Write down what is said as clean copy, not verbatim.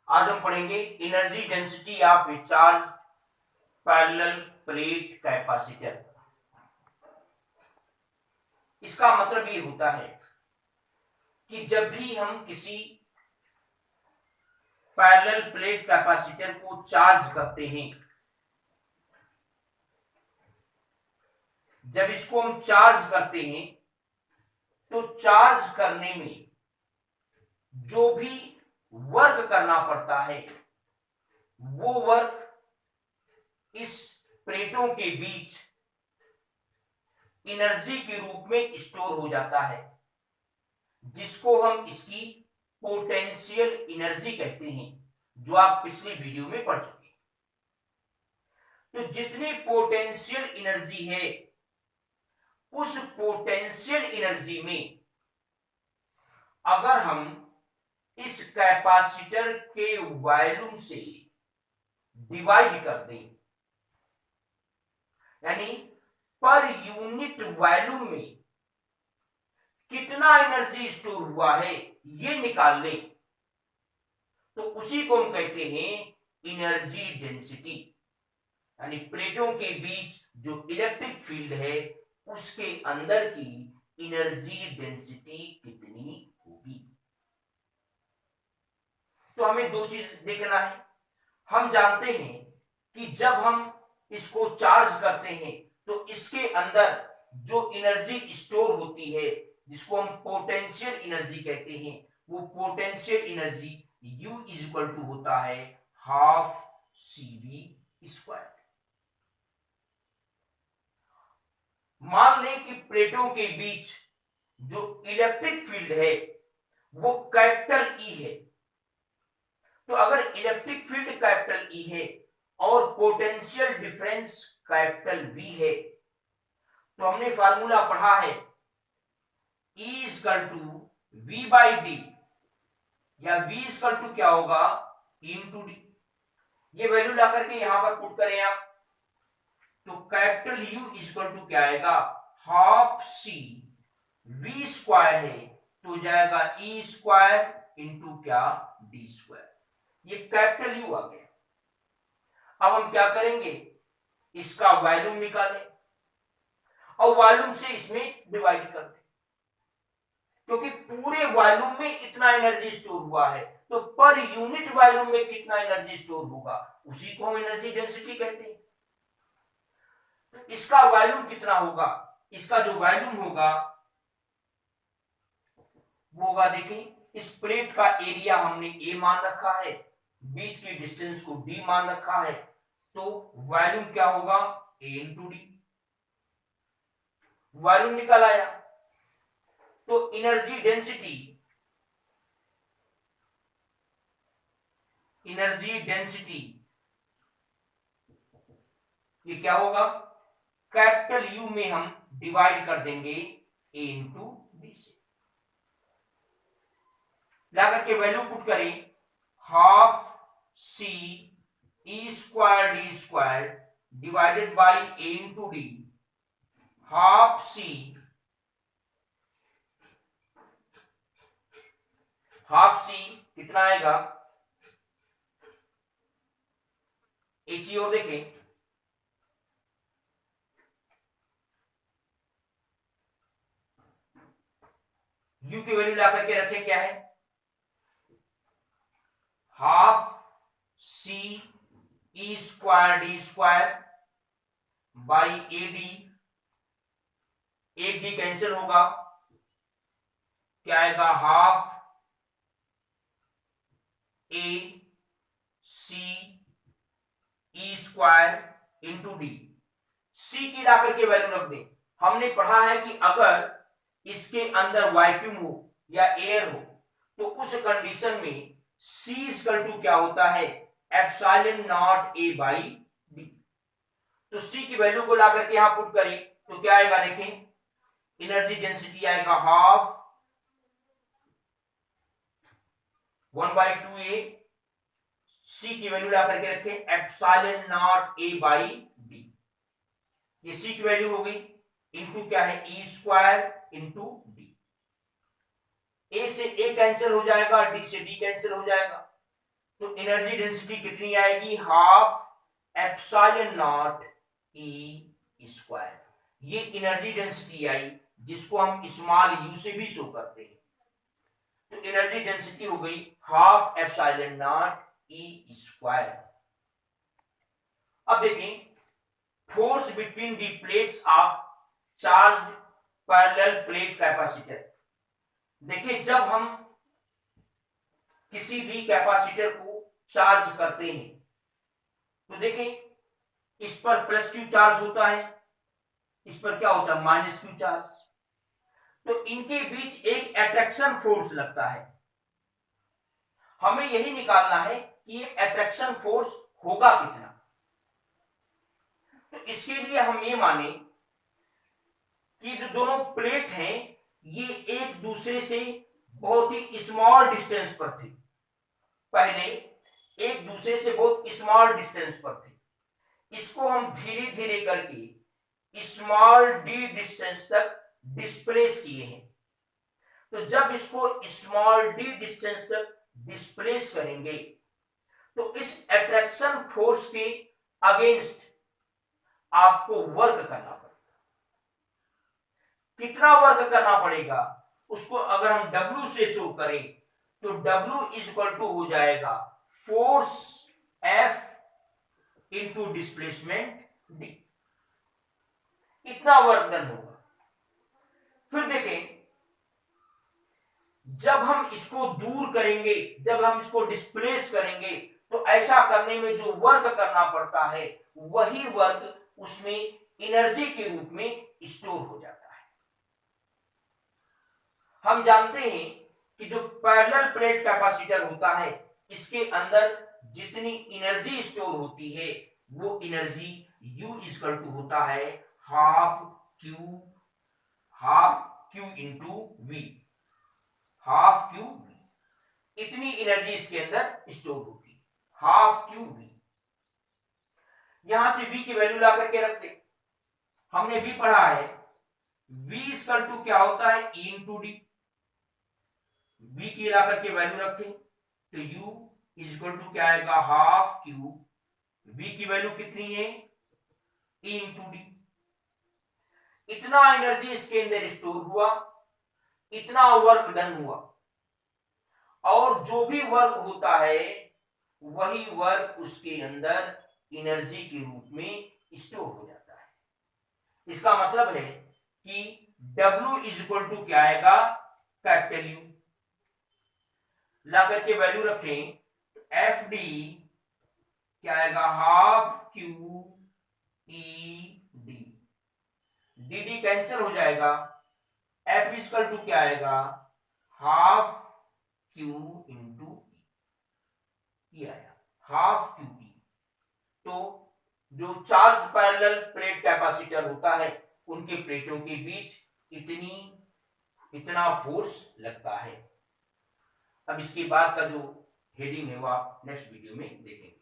आज हम पढ़ेंगे energy density of A charge parallel plate capacitor. इसका मतलब ये होता है कि जब भी हम किसी पैरेलल प्लेट कैपेसिटर को चार्ज करते हैं, जब इसको हम चार्ज करते हैं तो चार्ज करने में जो भी वर्क करना पड़ता है वो वर्क इस प्लेटों के बीच एनर्जी के रूप में स्टोर हो जाता है, जिसको हम इसकी पोटेंशियल एनर्जी कहते हैं, जो आप पिछली वीडियो में पढ़ चुके। तो जितनी पोटेंशियल एनर्जी है उस पोटेंशियल एनर्जी में अगर हम इस कैपेसिटर के वॉल्यूम से डिवाइड कर दें, यानी पर यूनिट वॉल्यूम में कितना एनर्जी स्टोर हुआ है ये निकाल लें, तो उसी को हम कहते हैं एनर्जी डेंसिटी। यानी प्लेटों के बीच जो इलेक्ट्रिक फील्ड है उसके अंदर की एनर्जी डेंसिटी कितनी होगी। तो हमें दो चीज देखना है। हम जानते हैं कि जब हम इसको चार्ज करते हैं तो इसके अंदर जो एनर्जी स्टोर होती है, जिसको हम पोटेंशियल एनर्जी कहते हैं, वो potential energy U is equal to होता है हाफ CV²। मान लें कि प्लेटों के बीच जो इलेक्ट्रिक फील्ड है वो कैपिटल E है, तो अगर इलेक्ट्रिक फील्ड कैपिटल E है और पोटेंशियल डिफरेंस कैपिटल V है, तो हमने फार्मूला पढ़ा है E इक्वल टू V/D, या V इक्वल टू क्या होगा E/D। ये वैल्यू ला करके यहां पर पुट करें आप, तो कैपिटल U इक्वल टू क्या आएगा हाफ C V² है तो जाएगा E² इंटू क्या D²। ये कैपिटल U आ गया। अब हम क्या करेंगे, इसका वॉल्यूम निकालें और वॉल्यूम से इसमें डिवाइड कर दें, क्योंकि पूरे वॉल्यूम में इतना एनर्जी स्टोर हुआ है तो पर यूनिट वॉल्यूम में कितना एनर्जी स्टोर होगा उसी को हम एनर्जी डेंसिटी कहते हैं। तो इसका वॉल्यूम कितना होगा, इसका जो वॉल्यूम होगा वो होगा, देखें इस प्लेट का एरिया हमने A मान रखा है, बीच की डिस्टेंस को D मान रखा है, तो वॉल्यूम क्या होगा A/D। वॉल्यूम निकल आया। तो एनर्जी डेंसिटी ये क्या होगा, कैपिटल U में हम डिवाइड कर देंगे A/D से, लाकर के वैल्यू पुट करें half CE²D² divided by A/D। Half C कितना आएगा, एक चीज और देखें, U की वैल्यू ला करके रखें क्या है हाफ CE²D² बाई AD। एक D कैंसिल होगा, क्या आएगा half AC² into D। C की लाकर के वैल्यू रख दें। हमने पढ़ा है कि अगर इसके अंदर वैक्यूम हो या एयर हो तो उस कंडीशन में C इक्वल टू क्या होता है एप्सिलॉन नॉट A/D। तो C की वैल्यू को ला करके यहां पुट करें तो क्या आएगा, देखें एनर्जी डेंसिटी आएगा हाफ 1/2A। C की वैल्यू ला करके रखें एप्सिलॉन नॉट A/D। ये C की वैल्यू हो गई, इंटू क्या है E² इंटू D। A से A कैंसिल हो जाएगा, D से D कैंसिल हो जाएगा, तो एनर्जी डेंसिटी कितनी आएगी, half epsilon not E square. ये एनर्जी डेंसिटी आई जिसको हम स्मॉल यू से भी शो करते हैं। तो एनर्जी डेंसिटी हो गई half epsilon not E square. अब देखें force between the plates of charged parallel plate capacitor. देखिए जब हम किसी भी कैपेसिटर को चार्ज करते हैं तो देखें इस पर प्लस क्यू चार्ज होता है, इस पर क्या होता है माइनस क्यू चार्ज। तो इनके बीच एक अट्रैक्शन फोर्स लगता है। हमें यही निकालना है कि ये अट्रैक्शन फोर्स होगा कितना। तो इसके लिए हम ये माने कि जो दोनों प्लेट हैं ये एक दूसरे से बहुत ही स्मॉल डिस्टेंस पर थे, पहले एक दूसरे से बहुत स्मॉल डिस्टेंस पर थे। इसको हम धीरे धीरे करके स्मॉल डी डिस्टेंस तक डिस्प्लेस किए हैं। तो जब इसको स्मॉल डी डिस्टेंस तक डिस्प्लेस करेंगे तो इस अट्रैक्शन फोर्स के अगेंस्ट आपको वर्क करना पड़ेगा। कितना वर्क करना पड़ेगा उसको अगर हम W से शो करें तो W इज इक्वल टू हो जाएगा force F into displacement D। इतना वर्क डन होगा। फिर देखें जब हम इसको दूर करेंगे, जब हम इसको डिस्प्लेस करेंगे तो ऐसा करने में जो वर्क करना पड़ता है वही वर्क उसमें एनर्जी के रूप में स्टोर हो जाता है। हम जानते हैं कि जो पैरेलल प्लेट कैपेसिटर होता है इसके अंदर जितनी एनर्जी स्टोर होती है वो एनर्जी U इक्वल टू होता है half Q into V, half Q V. इतनी एनर्जी इसके अंदर स्टोर होती है, हाफ क्यू वी। यहां से V की वैल्यू ला करके रख दे। हमने भी पढ़ा है V इक्वल टू क्या होता है E इंटू डी। V की ला करके वैल्यू रखें तो U इज इक्वल टू क्या आएगा हाफ क्यू, V की वैल्यू कितनी है E इंटू डी। इतना एनर्जी इसके अंदर स्टोर हुआ, इतना वर्क डन हुआ, और जो भी वर्क होता है वही वर्क उसके अंदर एनर्जी के रूप में स्टोर हो जाता है। इसका मतलब है कि W इज इक्वल टू क्या आएगा कैपिटल U। ला करके वैल्यू रखें तो एफ डी क्या आएगा half Q E D, D D cancel हो जाएगा। एफ इक्वल टू क्या आएगा हाफ क्यू इंटू ई आया, हाफ क्यू ई। तो जो चार्ज पैरेलल प्लेट कैपेसिटर होता है उनके प्लेटों के बीच इतना फोर्स लगता है। अब इसके बाद का जो हेडिंग है वो आप नेक्स्ट वीडियो में देखेंगे।